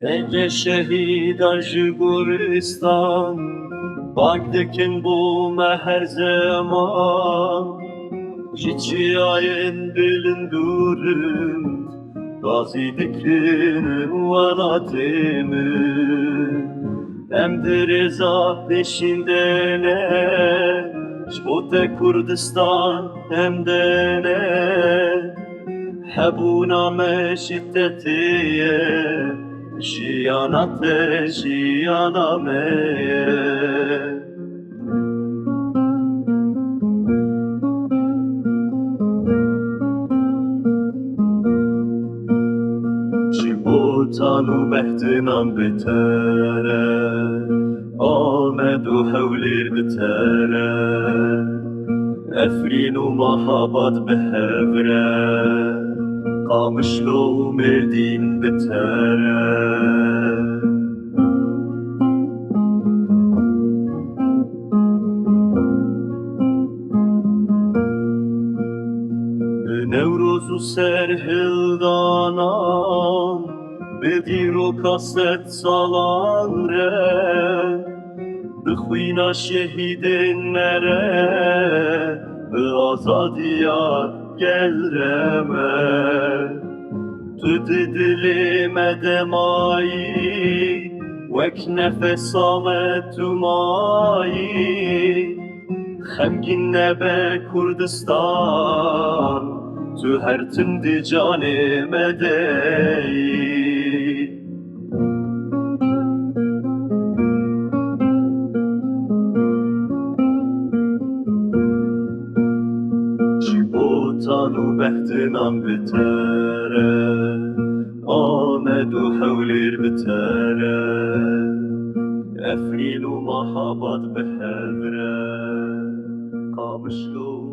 Enge şehidar ji Gulistan, bak dikin bu me her zaman. Ji çiyayên bilindûrin, gazî dikin welatê min. Em di rêza pêşînde ne, ji bo te Kurdistan em de ne. Hebûna me ji te têye, jiyana te jiyana me ye. Ji botan û mehtinan bitere, Amed û hewlêr bitere, Efrîn û Mahabad bihevre, Qamişlo û Mêrdîn bitere. Newroz û serhildanan, bi dîroka sed salan re, bixwîna şehîdên me re, bi azadiya gel re me. Tu di dilê me de mayî, wek nefesa me tu mayî. Xemgîn nebe Kurdistan, tu her tim di canê me deyî. Ji botan û behtinan bitere, Amed û hewlêr bitere, Efrîn û Mahabad bihevre, Qamişlo û